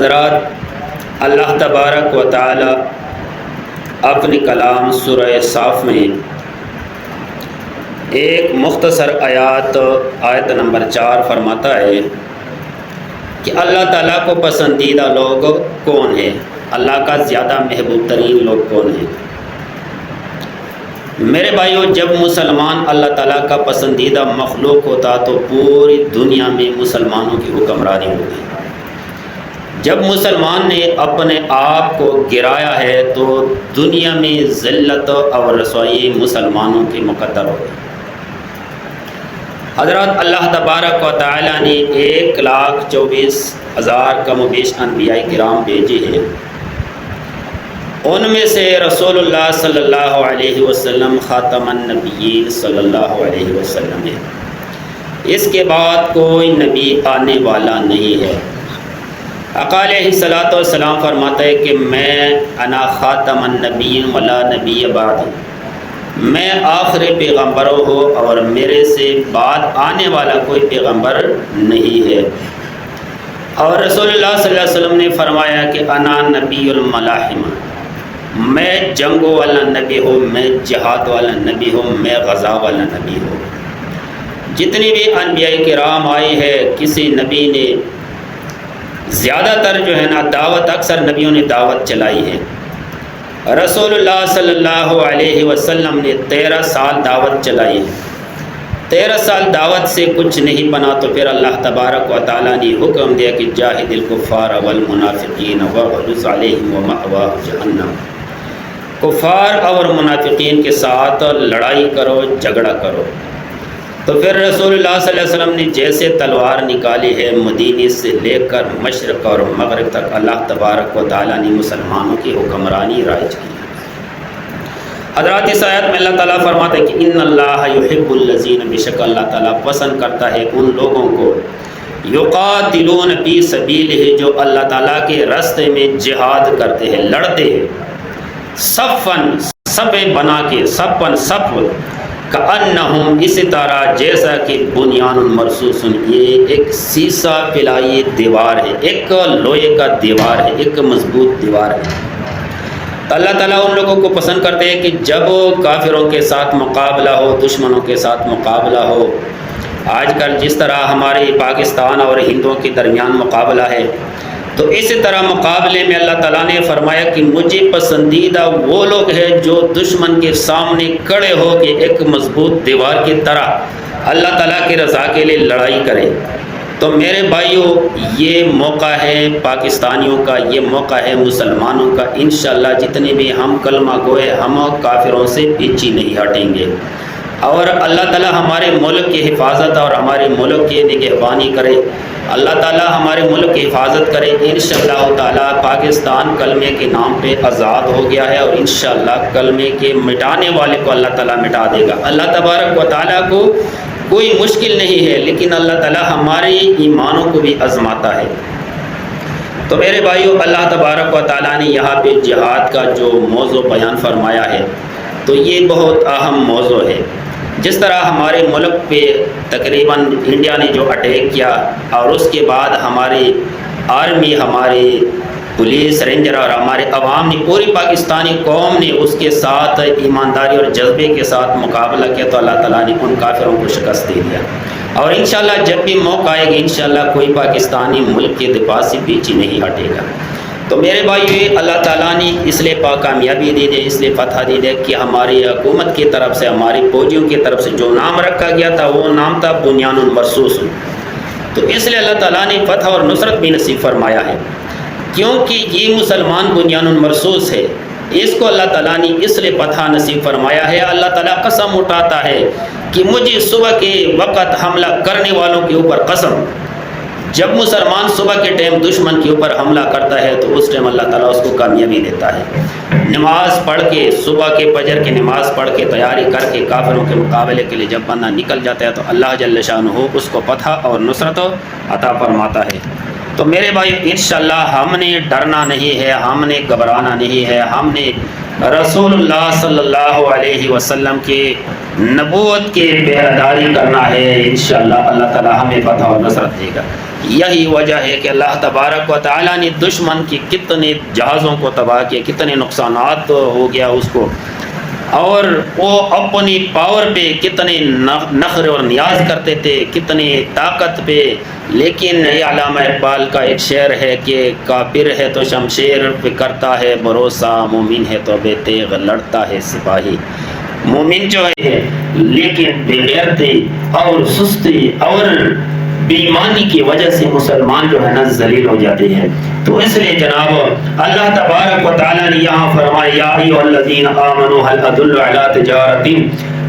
حضرات، اللہ تبارک و تعالی اپنے کلام سورہ صاف میں ایک مختصر آیت نمبر 4 فرماتا ہے کہ اللہ تعالیٰ کو پسندیدہ لوگ کون ہیں، اللہ کا زیادہ محبوب ترین لوگ کون ہیں۔ میرے بھائیو، جب مسلمان اللہ تعالیٰ کا پسندیدہ مخلوق ہوتا تو پوری دنیا میں مسلمانوں کی حکمرانی ہوتی۔ جب مسلمان نے اپنے آپ کو گرایا ہے تو دنیا میں ذلت اور رسوائی مسلمانوں کے مقدر ہوتی۔ حضرات، اللہ تبارک و تعالیٰ نے 1,24,000 کم و بیش انبیاء کرام بھیجے ہیں۔ ان میں سے رسول اللہ صلی اللہ علیہ وسلم خاتم النبیین صلی اللہ علیہ وسلم ہے۔ اس کے بعد کوئی نبی آنے والا نہیں ہے۔ آقا علیہ الصلوۃ والسلام فرماتا ہے کہ میں انا خاتم النبیین ولا نبی بعد، میں آخری پیغمبر ہوں اور میرے سے بعد آنے والا کوئی پیغمبر نہیں ہے۔ اور رسول اللہ صلی اللہ علیہ وسلم نے فرمایا کہ انا نبی الملاحمہ، میں جنگوں والا نبی ہوں، میں جہاد والا نبی ہوں، میں غزا والا نبی ہوں۔ جتنی بھی انبیاء کرام آئے ہیں، کسی نبی نے زیادہ تر جو ہے نا دعوت، اکثر نبیوں نے دعوت چلائی ہے۔ رسول اللہ صلی اللہ علیہ وسلم نے 13 سال دعوت چلائی ہے۔ 13 سال دعوت سے کچھ نہیں بنا تو پھر اللہ تبارک و تعالیٰ نے حکم دیا کہ جاہد الکفار والمنافقین واغلظ علیہم ومأواہم جہنم، کفار اور منافقین کے ساتھ لڑائی کرو، جھگڑا کرو۔ تو پھر رسول اللہ صلی اللہ علیہ وسلم نے جیسے تلوار نکالی ہے، مدینے سے لے کر مشرق اور مغرب تک اللہ تبارک و تعالیٰ نے مسلمانوں کی حکمرانی رائج کی۔ حضرات، اس آیت میں اللہ تعالیٰ فرماتا ہے کہ ان اللہ یحب الذین، بے شک اللہ تعالیٰ پسند کرتا ہے ان لوگوں کو یقاتلون فی سبیلہ، جو اللہ تعالیٰ کے راستے میں جہاد کرتے ہیں، لڑتے ہیں، صفن، صف بنا کے، صفن، صف، کأنہم، اسی طرح جیسا کہ بنیان مرصوص، یہ ایک سیسا پلائی دیوار ہے، ایک لوہے کا دیوار ہے، ایک مضبوط دیوار ہے۔ تو اللہ تعالیٰ ان لوگوں کو پسند کرتے ہیں کہ جب کافروں کے ساتھ مقابلہ ہو، دشمنوں کے ساتھ مقابلہ ہو، آج کل جس طرح ہمارے پاکستان اور ہندوؤں کے درمیان مقابلہ ہے، تو اسی طرح مقابلے میں اللہ تعالیٰ نے فرمایا کہ مجھے پسندیدہ وہ لوگ ہیں جو دشمن کے سامنے کھڑے ہو کے ایک مضبوط دیوار کی طرح اللہ تعالیٰ کی رضا کے لیے لڑائی کریں۔ تو میرے بھائیوں، یہ موقع ہے پاکستانیوں کا، یہ موقع ہے مسلمانوں کا۔ انشاءاللہ جتنے بھی ہم کلمہ گوئے، ہم کافروں سے پیچھے نہیں ہٹیں گے، اور اللہ تعالیٰ ہمارے ملک کی حفاظت اور ہمارے ملک کی نگہبانی کرے۔ اللہ تعالیٰ ہمارے ملک کی حفاظت کرے۔ انشاءاللہ تعالیٰ پاکستان کلمے کے نام پہ آزاد ہو گیا ہے، اور انشاءاللہ کلمے کے مٹانے والے کو اللہ تعالیٰ مٹا دے گا۔ اللہ تبارک و تعالیٰ کو کوئی مشکل نہیں ہے، لیکن اللہ تعالیٰ ہمارے ایمانوں کو بھی آزماتا ہے۔ تو میرے بھائیو، اللہ تبارک و تعالیٰ نے یہاں پہ جہاد کا جو موضوع بیان فرمایا ہے، تو یہ بہت اہم موضوع ہے۔ جس طرح ہمارے ملک پہ تقریباً انڈیا نے جو اٹیک کیا، اور اس کے بعد ہماری آرمی، ہماری پولیس، رینجر اور ہمارے عوام نے، پوری پاکستانی قوم نے اس کے ساتھ ایمانداری اور جذبے کے ساتھ مقابلہ کیا، تو اللہ تعالیٰ نے ان کافروں کو شکست دے دیا۔ اور انشاءاللہ جب بھی موقع آئے گی، انشاءاللہ کوئی پاکستانی ملک کے دفاع سے پیچھے نہیں ہٹے گا۔ تو میرے بھائی، اللہ تعالیٰ نے اس لیے کامیابی دی دے، اس لیے فتح دی دے کہ ہماری حکومت کی طرف سے، ہماری فوجیوں کی طرف سے جو نام رکھا گیا تھا، وہ نام تھا بنیان مرصوص۔ تو اس لیے اللہ تعالیٰ نے فتح اور نصرت بھی نصیب فرمایا ہے، کیونکہ یہ مسلمان بنیان مرصوص ہے۔ اس کو اللہ تعالیٰ نے اس لیے فتح نصیب فرمایا ہے۔ اللہ تعالیٰ قسم اٹھاتا ہے کہ مجھے صبح کے وقت حملہ کرنے والوں کے اوپر قسم، جب مسلمان صبح کے ٹائم دشمن کے اوپر حملہ کرتا ہے تو اس ٹائم اللہ تعالیٰ اس کو کامیابی دیتا ہے۔ نماز پڑھ کے، صبح کے فجر کی نماز پڑھ کے تیاری کر کے کافروں کے مقابلے کے لیے جب بندہ نکل جاتا ہے تو اللہ جل شانہ اس کو فتح اور نصرت عطا فرماتا ہے۔ تو میرے بھائی، انشاءاللہ ہم نے ڈرنا نہیں ہے، ہم نے گھبرانا نہیں ہے، ہم نے رسول اللہ صلی اللہ علیہ وسلم کی نبوت کی پہرےداری کرنا ہے، انشاءاللہ اللہ تعالی ہمیں فتح و نصرت دے گا۔ یہی وجہ ہے کہ اللہ تبارک و تعالیٰ نے دشمن کی کتنے جہازوں کو تباہ کیا، کتنے نقصانات ہو گیا اس کو، اور وہ اپنی پاور پہ کتنے نخر اور نیاز کرتے تھے، کتنی طاقت پہ، لیکن یہ علامہ اقبال کا ایک شعر ہے کہ کافر ہے تو شمشیر پہ کرتا ہے بھروسہ، مومن ہے تو بے تیغ لڑتا ہے سپاہی۔ مومن جو ہے لیکن بے غیرتی اور سستی اور بے ایمانی کی وجہ سے مسلمان جو ہے نا ذلیل ہو جاتے ہیں۔ تو اس لیے جناب اللہ تبارک و تعالیٰ نے یہاں فرمایا یا ایھا الذین آمنوا هل ادل علی تجارت،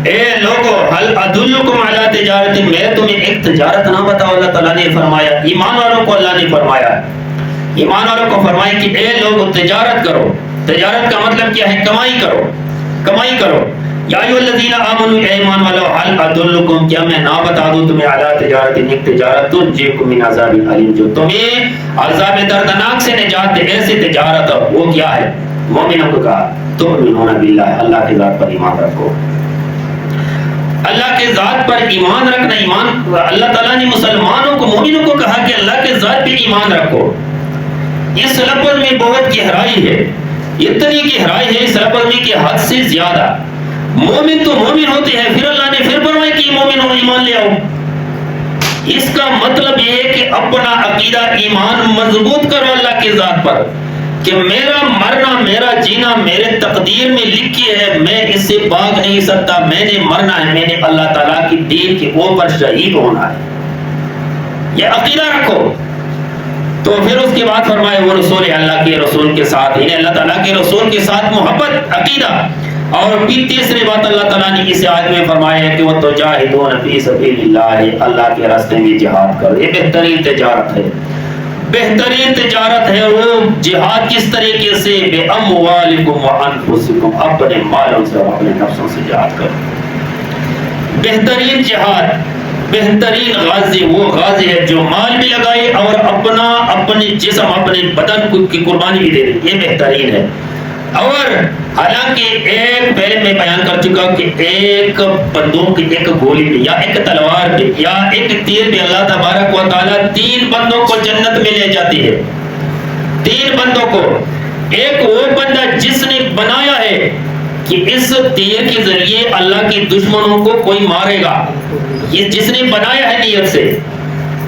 اے لوگو هل ادلکم علی تجارت، میں تمہیں ایک تجارت نہ بتاؤں؟ اللہ تعالیٰ نے فرمایا، ایمان والوں کو اللہ نے فرمایا، ایمان والوں کو فرمایا کہ اے لوگو تجارت کرو۔ تجارت کا مطلب کیا ہے؟ کمائی کرو، کمائی کرو۔ یا ایھا الذین آمنوا، اے ایمان والو، هل ادلکم، کیا میں نہ بتا دوں تمہیں علی تجارت، ایک تجارت تنجیکم من عذاب علیم، جو تمہیں عذاب دردناک سے نجات دے، ایسی تجارت وہ کیا ہے؟ مومنوں کو کہا تؤمنون باللہ، اللہ کی ذات پر ایمان رکھو، اللہ کے ذات پر ایمان رکھنا۔ ایمان اللہ تعالیٰ نے مسلمانوں کو، مومنوں کو کہا کہ اللہ کے ذات پر ایمان رکھو۔ اس لفظ میں بہت گہرائی ہے، اتنی گہرائی ہے اس لفظ میں کہ حد سے زیادہ۔ مومن تو مومن ہوتے ہیں، پھر اللہ نے پھر فرمایا کہ مومن ہو، ایمان لے آؤ۔ اس کا مطلب یہ ہے کہ اپنا عقیدہ ایمان مضبوط کرو اللہ کی ذات پر، کہ میرا مرنا، میرا جینا میرے تقدیر میں لکھی ہے، میں اس سے بھاگ نہیں سکتا، میں نے مرنا ہے، میں نے اللہ تعالیٰ کی دین کے اوپر شہید ہونا ہے، یہ عقیدہ رکھو۔ تو پھر اس کے بعد فرمائے وہ رسول اللہ کے رسول کے ساتھ، انہیں اللہ تعالیٰ کے رسول کے ساتھ محبت، عقیدہ۔ اور پھر تیسری بات اللہ تعالیٰ نے اس آیت میں فرمایا ہے کہ وہ تجاہدون فی سبیل اللہ، اللہ کے راستے میں جہاد کرو۔ یہ بہترین تجارت ہے، بہترین تجارت ہے۔ وہ جہاد کس طریقے سے؟ بے اموالکم و انفسکم، اپنے مالوں سے اور اپنے نفسوں سے جہاد کرو۔ بہترین جہاد، بہترین غازی وہ غازی ہے جو مال بھی لگائے اور اپنے جسم، اپنے بدن کی قربانی بھی دے دے، یہ بہترین ہے۔ اور حالانکہ ایک پہلے میں بیان کر چکا کہ ایک بندوق، ایک گولی پہ یا ایک تلوار پہ یا ایک تیر پہ اللہ تبارک و تعالیٰ 3 بندوں کو جنت میں لے جاتی ہے۔ 3 بندوں کو، ایک وہ بندہ جس نے بنایا ہے کہ اس تیر کے ذریعے اللہ کے دشمنوں کو کوئی مارے گا، یہ جس نے بنایا ہے نیت سے،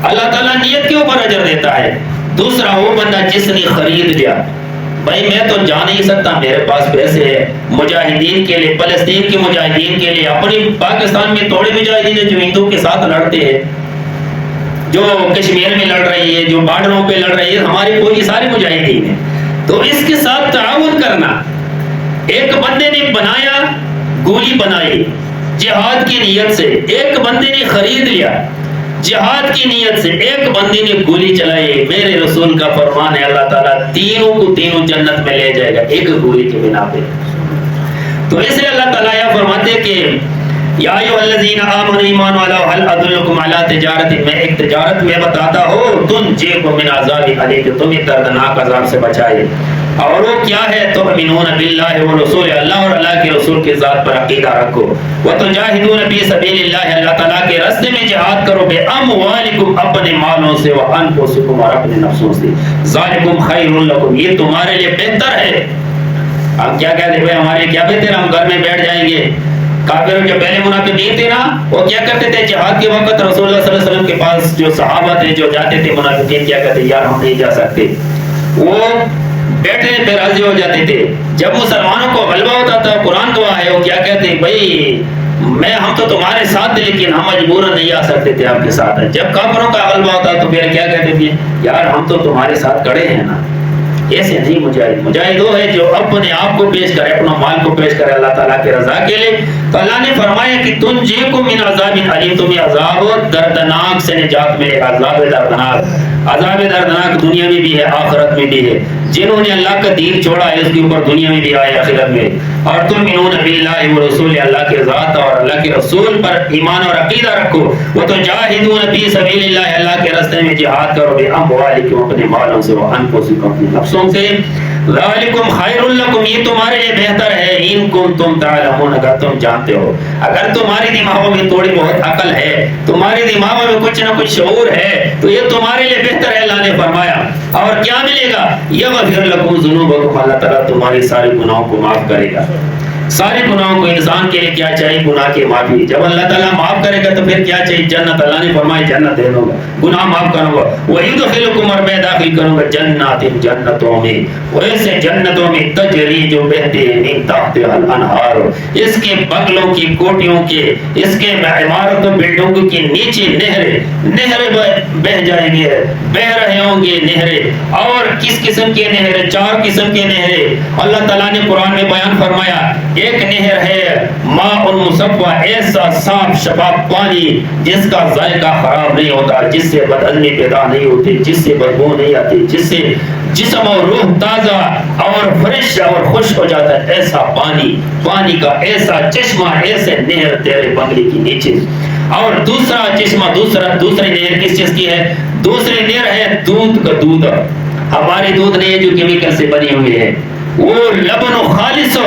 اللہ تعالیٰ نیت کے اوپر اجر دیتا ہے۔ دوسرا وہ بندہ جس نے خرید لیا، بھائی میں تو جا نہیں سکتا، میرے پاس پیسے ہیں، مجاہدین کے لیے، فلسطین کے مجاہدین کے لیے، اپنی پاکستان میں تھوڑے مجاہدین ہیں جو ہندوؤں کے ساتھ لڑتے ہیں، جو کشمیر میں لڑ رہی ہے، جو بارڈروں پہ لڑ رہی ہے، ہمارے کوئی سارے مجاہدین ہیں، تو اس کے ساتھ تعاون کرنا۔ ایک بندے نے بنایا، گولی بنائی جہاد کی نیت سے، ایک بندے نے خرید لیا جہاد کی نیت سے، ایک بندے نے گولی چلائی۔ میرے رسول کا فرمان ہے اللہ تعالیٰ تینوں کو تینوں جنت میں لے جائے گا ایک گولی کے بنا پہ۔ تو اس لیے اللہ تعالیٰ یہ فرماتے کہ یا ایھا الذین آمنوا، ایمان والو، هل ادلکم علی تجارت، میں ایک تجارت میں بتاتا ہوں، تنجیکم من عذاب علیم، جو تمہیں دردناک عذاب سے بچائے۔ اور وہ کیا ہے؟ تؤمنون باللہ ورسولہ، اللہ اور اللہ کے رسول کے ذات پر عقیدہ رکھو۔ وتجاہدون فی سبیل اللہ، اللہ تعالیٰ کے راستے میں جہاد کرو، بے اموالکم، اپنے مالوں سے، وانفسکم، اور اپنے نفسوں سے، ذالکم خیر لکم، یہ تمہارے لیے بہتر ہے۔ ہم کیا کہتے ہیں؟ ہمارے لیے کیا بہتر ہے؟ ہم گھر میں بیٹھ جائیں گے۔ کافروں کے پہلے منافقین تھے نا، وہ کیا کرتے تھے؟ جہاد کے وقت رسول اللہ صلی اللہ علیہ وسلم کے پاس جو صحابہ تھے جو جاتے تھے، منافقین کیا کہتے؟ یار ہم نہیں جا سکتے، وہ بیٹھنے پہ راضی ہو جاتے تھے۔ جب مسلمانوں کو غلبہ ہوتا تھا، قرآن گواہ ہے، وہ کیا کہتے؟ بھائی ہم تو تمہارے ساتھ تھے لیکن ہم مجبوراً نہیں آ سکتے تھے آپ کے ساتھ۔ جب کافروں کا غلبہ ہوتا تو پھر کیا کہتے تھے؟ یار ہم تو تمہارے ساتھ کھڑے ہیں نا۔ ایسے نہیں مجاہد، مجاہد وہ ہے جو اپنے آپ کو پیش کرے، اپنا مال کو پیش کرے اللہ تعالیٰ کی رضا کے لیے۔ تو اللہ نے فرمایا کہ تنجیکم من عذاب علیم، تمہیں عذاب دردناک سے نجات ملے گا۔ عذاب دردناک دنیا میں بھی ہے، آخرت میں بھی ہے۔ جنہوں نے اللہ کا دین چھوڑا ہے اس کے اوپر دنیا میں بھی آئے، آخرت میں۔ اور تؤمنون باللہ ورسولہ، اللہ کے ذات اور اللہ کے رسول پر ایمان اور عقیدہ رکھو۔ وتجاہدون فی سبیل اللہ، اللہ کے راستے میں جہاد کرو، باموالکم، اپنے مالوں سے، وانفسکم، اپنے نفسوں سے، ذالکم خیر لکم، یہ تمہارے لیے بہتر ہے، ان کنتم تعلمون، اگر تم جانتے ہو، اگر تمہاری دماغوں میں تھوڑی بہت عقل ہے، تمہاری دماغوں میں کچھ نہ کچھ شعور ہے، تو یہ تمہارے لیے بہتر ہے۔ اللہ نے فرمایا اور کیا ملے گا؟ یغفر لکم ذنوبکم، اللہ تعالیٰ تمہاری ساری گناہوں کو معاف کرے گا۔ سارے گناہوں کو، انسان کے لیے کیا چاہیے؟ گناہ کی معافی۔ جب اللہ تعالیٰ معاف کرے گا تو پھر کیا چاہیے؟ جنت۔ اللہ نے فرمایا جنت دے دوں گا، گناہ معاف کروں گا، وَيُدْخِلُكُمْ، اور میں داخل کروں گا جنات، جنتوں میں، ویسے جنتوں میں تجری جو بہتے ہیں من تحتها الانہار، اس کے بغلوں کی کوٹیوں کے، اس کے عمارتوں بلڈنگوں کے نیچے نہریں بہ جائیں گے، بہ رہے ہوں گے نہریں۔ اور کس قسم کے نہریں؟ 4 قسم کے نہریں اللہ تعالیٰ نے قرآن میں بیان فرمایا۔ ایک نہر ہے ماء مصفا، ایسا صاف شفاف پانی جس کا ذائقہ خراب نہیں ہوتا، جس سے بدہضمی پیدا نہیں ہوتی، جس سے بدبو نہیں آتی، جس سے جسم اور روح تازہ اور فریش اور خوش ہو جاتا ہے، ایسا پانی کا ایسا چشمہ، ایسے نہر تیرے بنگلے کے نیچے۔ اور دوسرا چشمہ، دوسری نہر کس چیز کی ہے؟ دوسری نہر ہے دودھ کا، دودھ ہمارے دودھ نہیں ہے جو کیمیکل سے بنی ہوئی ہے، وہ لبن و خالص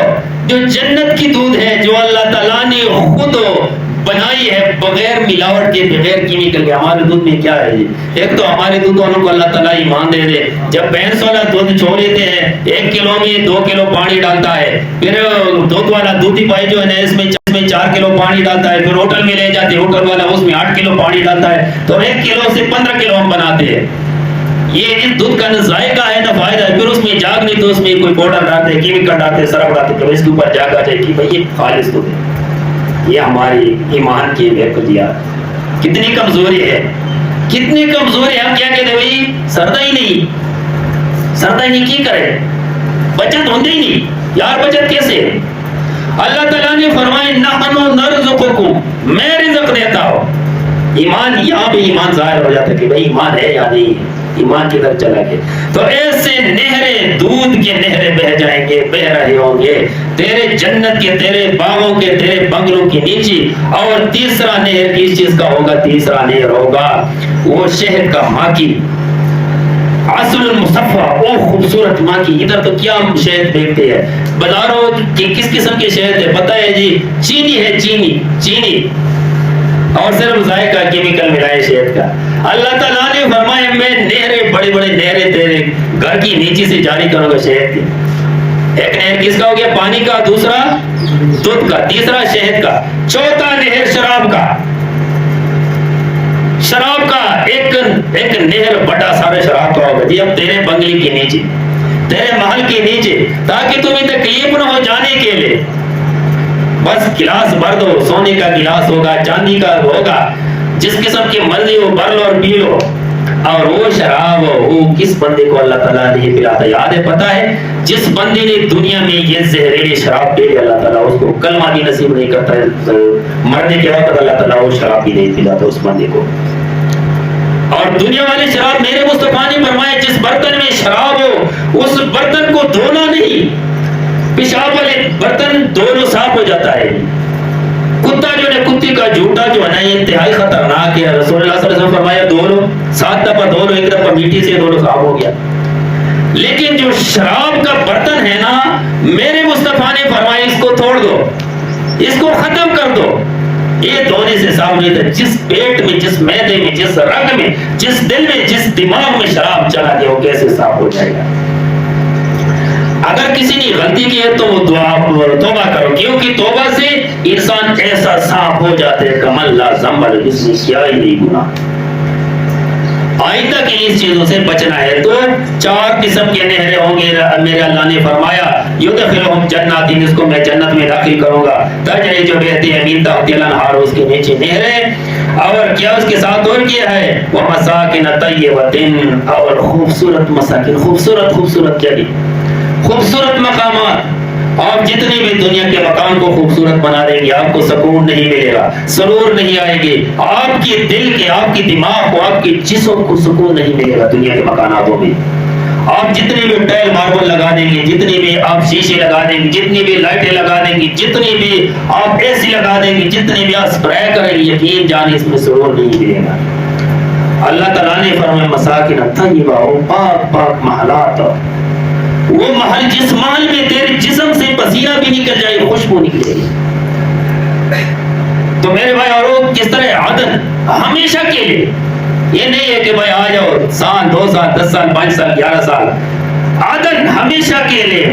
جو جنت کی دودھ ہے، جو اللہ تعالیٰ نے خود بنائی ہے بغیر ملاوٹ کے، بغیر کیمیکل کے۔ ہمارے دودھ میں کیا ہے؟ ایک تو ہمارے دودھ والوں کو اللہ تعالیٰ ایمان دے دے، جب بھینس والا دودھ چھوڑ لیتے ہیں 1 کلو میں 2 کلو پانی ڈالتا ہے، پھر دودھ والا دودھی بھائی جو ہے نا اس میں 4 کلو پانی ڈالتا ہے، پھر ہوٹل میں لے جاتے، ہوٹل والا اس میں 8 کلو پانی ڈالتا ہے، تو 1 کلو سے 15 کلو ہم بناتے ہیں۔ یہ اس دودھ کا نہ ذائقہ ہے نہ فائدہ ہے، پھر اس میں جاگ نہیں تو اس میں کوئی پاؤڈر ڈالتے، کیمیکل ڈالتے، سرف ڈالتے، تو اس کے اوپر جاگ آ جائے کہ بھائی یہ خالص دودھ ہے۔ یہ ہماری ایمان کی ویکتیات کتنی کمزوری ہے، کتنی کمزوری ہے۔ ہم کیا کہتے ہیں بھائی سردا ہی نہیں کی کرے، بچت ہوندی ہی نہیں یار، بچت کیسے؟ اللہ تعالیٰ نے فرمایا نحن نرزقکم، میں رزق دیتا ہوں۔ ایمان، یہاں بھی ایمان ظاہر ہو جاتا ہے کہ بھائی ایمان ہے یا نہیں ہے، ایمان کی طرف چلا گیا تو ایسے نہریں، دودھ کے نہریں بہ جائیں گے، بہ رہے ہوں گے تیرے جنت کے، تیرے باغوں کے، تیرے بنگلوں کے نیچے۔ اور تیسرا نہر کس چیز کا ہوگا؟ تیسرا نہر ہوگا وہ شہد کا، ماں کی، عسل المصفا، او خوبصورت ماں کی۔ ادھر تو کیا ہم شہد دیکھتے ہیں بازاروں کی، کس قسم کے شہد ہے پتہ ہے جی؟ چینی ہے، چینی اور صرف ذائقہ کیمیکل ملائے شہد کا۔ اللہ تعالیٰ نے فرمایا میں نہریں، بڑے نہریں تیرے گھر کی نیچے سے جاری کروں گا شہد کی۔ ایک نہر کس کا ہو گیا؟ پانی کا، دوسرا دودھ کا، تیسرا شہد کا، چوتھا نہر شراب کا۔ ایک نہر بڑا سارا شراب کا ہوگا جی، اب تیرے بنگلے کے نیچے، تیرے محل کے نیچے، تاکہ تمہیں تکلیف نہ ہو جانے کے لیے۔ بس گلاس بھر دو، سونے کا گلاس ہوگا، چاندی کا ہوگا، جس قسم کی مرضی ہو بھر لو اور پی لو۔ اور وہ شراب وہ کس بندے کو اللہ تعالیٰ نے پلاتا؟ یاد ہے، پتہ ہے؟ جس بندے نے دنیا میں یہ زہریلی شراب پی لی، اللہ تعالیٰ اس کو کلمہ بھی نصیب نہیں کرتا ہے، مرنے کے وقت اللہ تعالیٰ وہ شراب بھی نہیں پلاتا اس بندے کو۔ اور دنیا والی شراب، میرے مصطفیٰ نے فرمایا جس برتن میں شراب ہو اس برتن کو دھونا نہیں، پیشاب والے برتن دونوں صاف ہو جاتا ہے۔ کتا جو ہے، کتے کا جھوٹا جو ہے نا، یہ انتہائی خطرناک ہے۔ رسول اللہ صلی اللہ علیہ وسلم فرمایا دونوں 7 دفعہ دونوں، 1 دفعہ میٹھی سے دونوں صاف ہو گیا۔ لیکن جو شراب کا برتن ہے نا، میرے مصطفیٰ نے فرمایا اس کو توڑ دو، اس کو ختم کر دو، یہ دھونے سے صاف نہیں تھا۔ جس پیٹ میں، جس معدے میں، جس رگ میں، جس دل میں، جس دماغ میں شراب چلا گیا وہ کیسے صاف ہو جائے گا؟ اگر کسی نے غلطی کی ہے تو وہ توبہ کرو، کیونکہ توبہ سے انسان ایسا صاف ہو جاتا ہے کمل لا ذنب، جس نے کیا ہی نہیں گناہ۔ آئندہ کی اس چیزوں سے بچنا ہے تو 4 قسم کے نہریں ہوں گے۔ میرے اللہ نے فرمایا یدخلہم جنات، اس کو میں جنت میں داخل کروں گا، تجری جو بہتی ہے من تحتها الانہار، اس کے نیچے نہریں۔ اور کیا اس کے ساتھ اور کیا ہے؟ ومساکن طیبۃ، اور خوبصورت مساکن، خوبصورت کیا دی؟ خوبصورت مقامات۔ آپ جتنے بھی دنیا کے مکان کو خوبصورت بنا دیں گے، آپ کو سکون نہیں ملے گا، سرور نہیں آئے گی، آپ کی دل کے، آپ کی دماغ کو، آپ کے جسم کو سکون نہیں ملے گا دنیا کے مکاناتوں میں۔ آپ جتنے بھی ٹائل ماربل لگا دیں گے، جتنے بھی آپ شیشے لگا دیں گے، جتنی بھی لائٹیں لگا دیں گے، جتنی بھی آپ اے سی لگا دیں گے، جتنے بھی آپ اسپرے کریں گے، یقین جانے اس میں سرور نہیں ملے گا۔ اللہ تعالیٰ نے فرمایا مساکن طیبہ، پاک محلات، وہ محل جس محل میں تیرے جسم سے پسینہ بھی نکل جائے خوشبو نکلے گی. تو میرے بھائی اور کس طرح عدن ہمیشہ کے لیے، یہ نہیں ہے کہ بھائی آ جاؤ سال 2 سال 10 سال 5 سال 11 سال، عدن ہمیشہ کے لیے.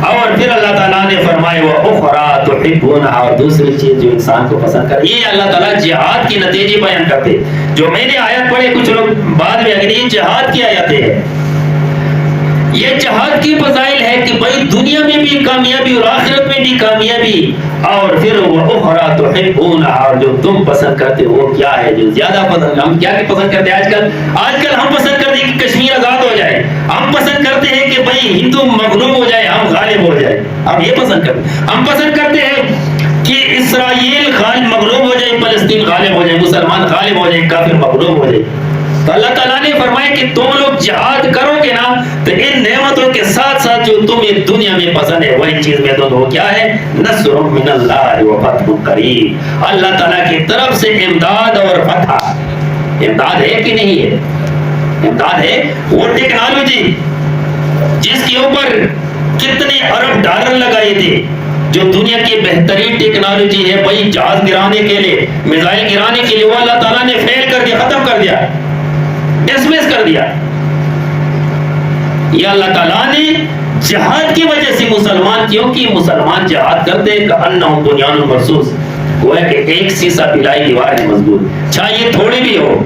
اور پھر اللہ تعالیٰ نے فرمائے وَأُخْرَىٰ تُحِبُّونَهَا، اور دوسری چیز جو انسان کو پسند کرے. یہ اللہ تعالیٰ جہاد کے نتیجے بیان کرتے. جو میں نے آیت پڑھے کچھ لوگ بعد میں اگر یہ جہاد کی آیتیں ہیں، یہ جہاد کی فضائل ہے کہ بھائی دنیا میں بھی کامیابی اور آخرت میں بھی کامیابی. اور پھر وَأُخْرَىٰ تُحِبُّونَهَا، اور جو تم پسند کرتے وہ کیا ہے جو زیادہ پسند. ہم کیا پسند کرتے ہیں آج کل ہم پسند کرتے ہیں کہ کشمیر آزاد ہو جائے. ہم پسند کرتے ہیں کہ بھائی ہندو مغلوب ہو جائے، ہم غالب ہو جائے. ہم یہ پسند کرتے ہیں. ہم پسند کرتے ہیں کہ اسرائیل مغلوب ہو جائے، فلسطین غالب ہو جائے، مسلمان غالب ہو جائے، کافر مغلوب ہو جائے. تو اللہ تعالیٰ نے فرمایا کہ تم لوگ جہاد کرو گے نا تو ان نعمتوں کے ساتھ ساتھ جو تمہیں دنیا میں پسند ہے وہی چیز میں دو. کیا ہے؟ نصر من اللہ و فتح قریب. اللہ تعالیٰ کی طرف سے امداد اور فتح. امداد ہے کہ نہیں ہے؟ امداد ہے. وہ ٹیکنالوجی جس کے اوپر کتنے ارب ڈالر لگائے تھے، جو دنیا کی بہترین ٹیکنالوجی ہے بھائی جہاز گرانے کے لیے، میزائل گرانے کے لیے، وہ اللہ تعالیٰ نے فیل کر دیا، ختم کر دیا، ڈسمس کر دیا. یہ اللہ تعالیٰ نے جہاد کی وجہ سے مسلمان، کیونکہ مسلمان جہاد کرتے کأنہم بنیان مرصوص، گویا کہ ایک سیسا پلائی دیوار ہے مضبوط، چاہے تھوڑی بھی ہو.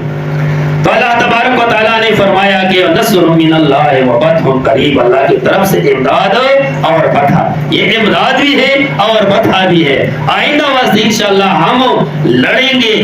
تو اللہ تبارک و تعالیٰ نے فرمایا کہ نصر من اللہ و فتح قریب. اللہ کی طرف سے امداد اور فتح. یہ امداد بھی ہے اور فتح بھی ہے. آئندہ وقت انشاءاللہ ہم لڑیں گے